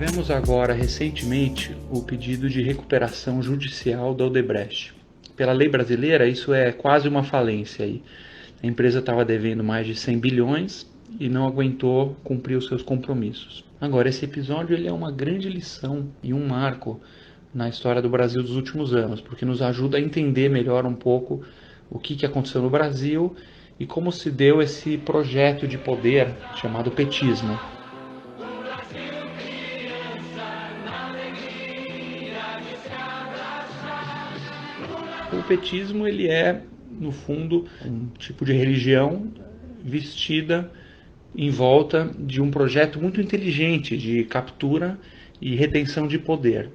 tivemos agora, recentemente, o pedido de recuperação judicial da Odebrecht. Pela lei brasileira, isso é quase uma falência aí. A empresa estava devendo mais de 100 bilhões e não aguentou cumprir os seus compromissos. Agora, esse episódio ele é uma grande lição e um marco na história do Brasil dos últimos anos, porque nos ajuda a entender melhor um pouco o que aconteceu no Brasil e como se deu esse projeto de poder chamado petismo. O petismo ele é, no fundo, um tipo de religião vestida em volta de um projeto muito inteligente de captura e retenção de poder.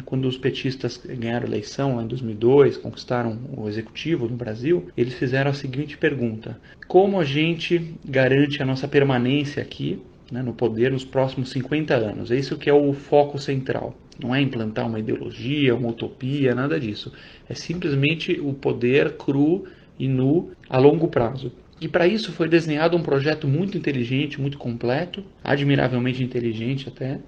Quando os petistas ganharam a eleição lá em 2002, conquistaram o executivo no Brasil, eles fizeram a seguinte pergunta: como a gente garante a nossa permanência aqui, no poder nos próximos 50 anos? É isso que é o foco central. Não é implantar uma ideologia, uma utopia, nada disso. É simplesmente o poder cru e nu a longo prazo. E para isso foi desenhado um projeto muito inteligente, muito completo, admiravelmente inteligente até,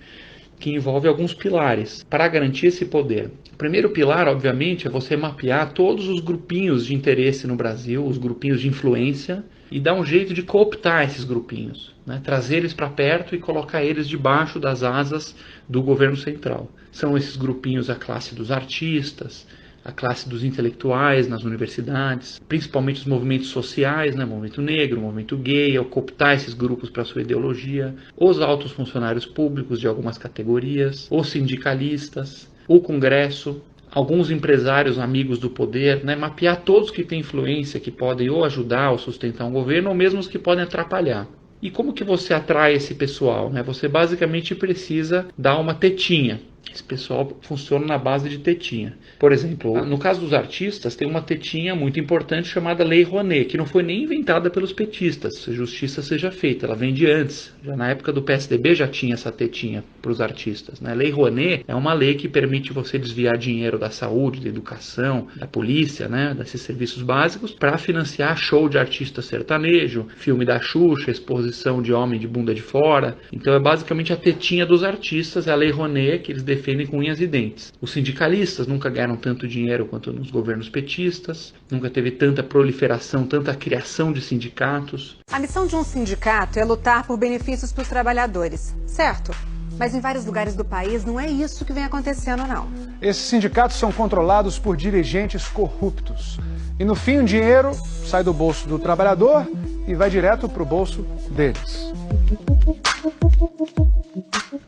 que envolve alguns pilares para garantir esse poder. O primeiro pilar, obviamente, é você mapear todos os grupinhos de interesse no Brasil, os grupinhos de influência, e dar um jeito de cooptar esses grupinhos, trazer eles para perto e colocar eles debaixo das asas do governo central. São esses grupinhos a classe dos artistas, a classe dos intelectuais nas universidades, principalmente os movimentos sociais, movimento negro, movimento gay, ao cooptar esses grupos para sua ideologia, os altos funcionários públicos de algumas categorias, os sindicalistas, o Congresso, alguns empresários amigos do poder, mapear todos que têm influência, que podem ou ajudar ou sustentar um governo, ou mesmo os que podem atrapalhar. E como que você atrai esse pessoal? Você basicamente precisa dar uma tetinha. Esse pessoal funciona na base de tetinha. Por exemplo, no caso dos artistas, tem uma tetinha muito importante chamada Lei Rouanet, que não foi nem inventada pelos petistas, se justiça seja feita, ela vem de antes. Já na época do PSDB já tinha essa tetinha para os artistas. Lei Rouanet é uma lei que permite você desviar dinheiro da saúde, da educação, da polícia, desses serviços básicos, para financiar show de artista sertanejo, filme da Xuxa, exposição de homem de bunda de fora. Então é basicamente a tetinha dos artistas, é a Lei Rouanet, que eles defendem com unhas e dentes. Os sindicalistas nunca ganharam tanto dinheiro quanto nos governos petistas, nunca teve tanta proliferação, tanta criação de sindicatos. A missão de um sindicato é lutar por benefícios para os trabalhadores, certo? Mas em vários lugares do país não é isso que vem acontecendo, não. Esses sindicatos são controlados por dirigentes corruptos. E no fim o dinheiro sai do bolso do trabalhador e vai direto para o bolso deles.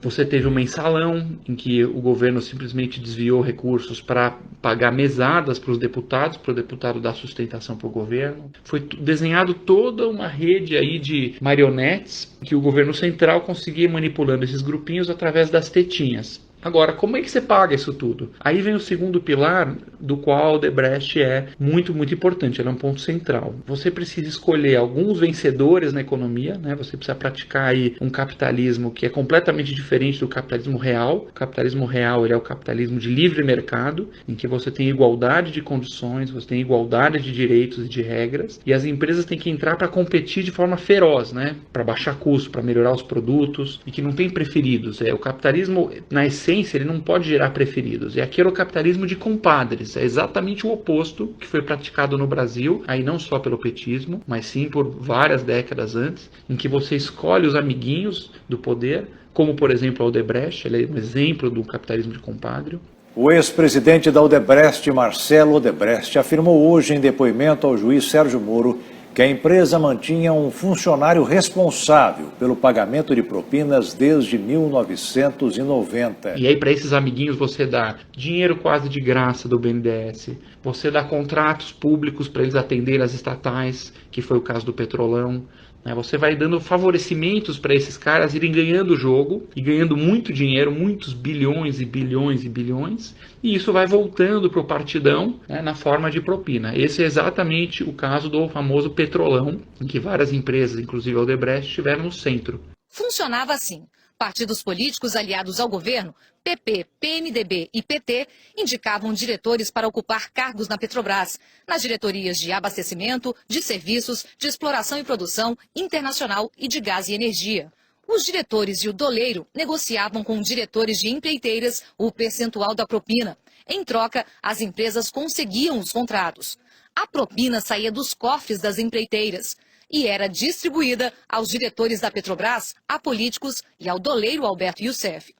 Você teve um mensalão em que o governo simplesmente desviou recursos para pagar mesadas para os deputados, para o deputado dar sustentação para o governo. Foi desenhado toda uma rede aí de marionetes que o governo central conseguia ir manipulando esses grupinhos através das tetinhas. Agora, como é que você paga isso tudo? Aí vem o segundo pilar, do qual a Odebrecht é muito, muito importante. Ela é um ponto central. Você precisa escolher alguns vencedores na economia, Você precisa praticar aí um capitalismo que é completamente diferente do capitalismo real. O capitalismo real ele é o capitalismo de livre mercado, em que você tem igualdade de condições, você tem igualdade de direitos e de regras, e as empresas têm que entrar para competir de forma feroz, Para baixar custo, para melhorar os produtos, e que não tem preferidos. O capitalismo, na essência, ele não pode gerar preferidos. E aqui era o capitalismo de compadres. É exatamente o oposto que foi praticado no Brasil, aí não só pelo petismo, mas sim por várias décadas antes, em que você escolhe os amiguinhos do poder, como por exemplo a Odebrecht, ele é um exemplo do capitalismo de compadre. O ex-presidente da Odebrecht, Marcelo Odebrecht, afirmou hoje em depoimento ao juiz Sérgio Moro que a empresa mantinha um funcionário responsável pelo pagamento de propinas desde 1990. E aí para esses amiguinhos você dá dinheiro quase de graça do BNDES, você dá contratos públicos para eles atenderem as estatais, que foi o caso do Petrolão. Você vai dando favorecimentos para esses caras irem ganhando o jogo e ganhando muito dinheiro, muitos bilhões e bilhões e bilhões, e isso vai voltando para o partidão na forma de propina. Esse é exatamente o caso do famoso Petrolão, em que várias empresas, inclusive a Odebrecht, estiveram no centro. Funcionava assim. Partidos políticos aliados ao governo, PP, PMDB e PT, indicavam diretores para ocupar cargos na Petrobras, nas diretorias de abastecimento, de serviços, de exploração e produção internacional e de gás e energia. Os diretores e o doleiro negociavam com diretores de empreiteiras o percentual da propina. Em troca, as empresas conseguiam os contratos. A propina saía dos cofres das empreiteiras e era distribuída aos diretores da Petrobras, a políticos e ao doleiro Alberto Youssef.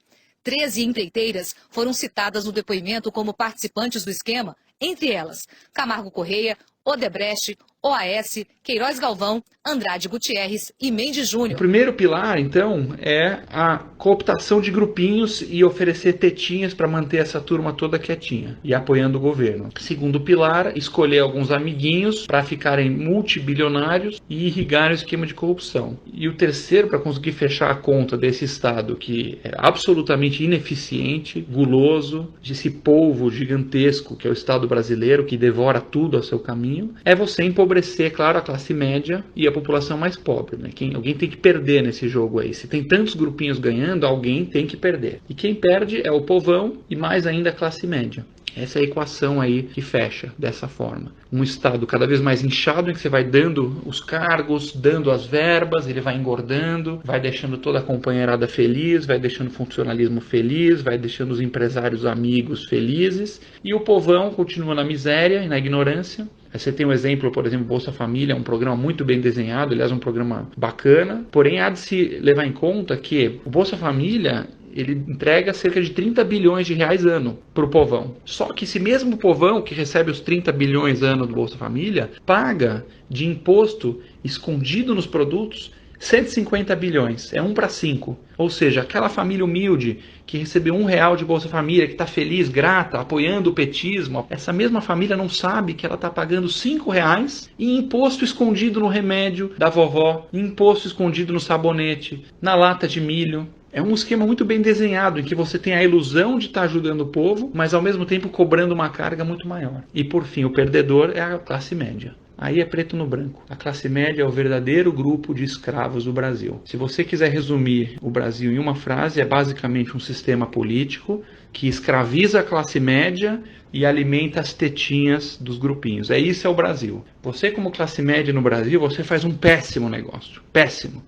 13 empreiteiras foram citadas no depoimento como participantes do esquema, entre elas Camargo Correia, Odebrecht, OAS, Queiroz Galvão, Andrade Gutierrez e Mendes Júnior. O primeiro pilar, então, é a cooptação de grupinhos e oferecer tetinhas para manter essa turma toda quietinha e apoiando o governo. Segundo pilar, escolher alguns amiguinhos para ficarem multibilionários e irrigar o esquema de corrupção. E o terceiro, para conseguir fechar a conta desse Estado que é absolutamente ineficiente, guloso, desse polvo gigantesco que é o Estado brasileiro, que devora tudo ao seu caminho, é você empobrecer, claro, a classe média e a população mais pobre, né? Alguém tem que perder nesse jogo aí. Se tem tantos grupinhos ganhando, alguém tem que perder. E quem perde é o povão e mais ainda a classe média. Essa é a equação aí que fecha dessa forma. Um Estado cada vez mais inchado, em que você vai dando os cargos, dando as verbas, ele vai engordando, vai deixando toda a companheirada feliz, vai deixando o funcionalismo feliz, vai deixando os empresários amigos felizes, e o povão continua na miséria e na ignorância. Você tem um exemplo, por exemplo, Bolsa Família, um programa muito bem desenhado, aliás, um programa bacana, porém há de se levar em conta que o Bolsa Família ele entrega cerca de 30 bilhões de reais ano para o povão. Só que esse mesmo povão que recebe os 30 bilhões ano do Bolsa Família, paga de imposto escondido nos produtos 150 bilhões, é 1 para 5. Ou seja, aquela família humilde que recebeu R$1 de Bolsa Família, que está feliz, grata, apoiando o petismo, essa mesma família não sabe que ela está pagando R$5 em imposto escondido no remédio da vovó, em imposto escondido no sabonete, na lata de milho. É um esquema muito bem desenhado, em que você tem a ilusão de estar ajudando o povo, mas ao mesmo tempo cobrando uma carga muito maior. E por fim, o perdedor é a classe média. Aí é preto no branco. A classe média é o verdadeiro grupo de escravos do Brasil. Se você quiser resumir o Brasil em uma frase, é basicamente um sistema político que escraviza a classe média e alimenta as tetinhas dos grupinhos. Isso é o Brasil. Você, como classe média no Brasil, você faz um péssimo negócio. Péssimo.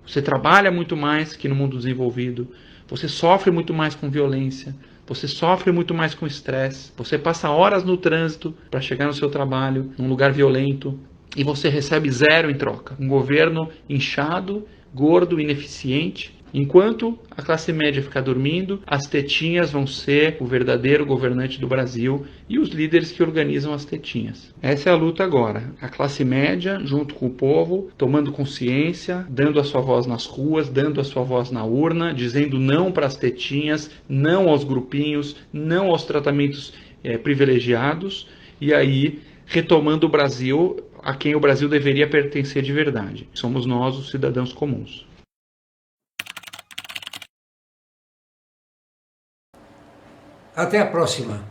Você trabalha muito mais que no mundo desenvolvido. Você sofre muito mais com violência. Você sofre muito mais com estresse, você passa horas no trânsito para chegar no seu trabalho, num lugar violento, e você recebe zero em troca. Um governo inchado, gordo, ineficiente. Enquanto a classe média ficar dormindo, as tetinhas vão ser o verdadeiro governante do Brasil e os líderes que organizam as tetinhas. Essa é a luta agora. A classe média, junto com o povo, tomando consciência, dando a sua voz nas ruas, dando a sua voz na urna, dizendo não para as tetinhas, não aos grupinhos, não aos tratamentos privilegiados, e aí retomando o Brasil a quem o Brasil deveria pertencer de verdade. Somos nós, os cidadãos comuns. Até a próxima.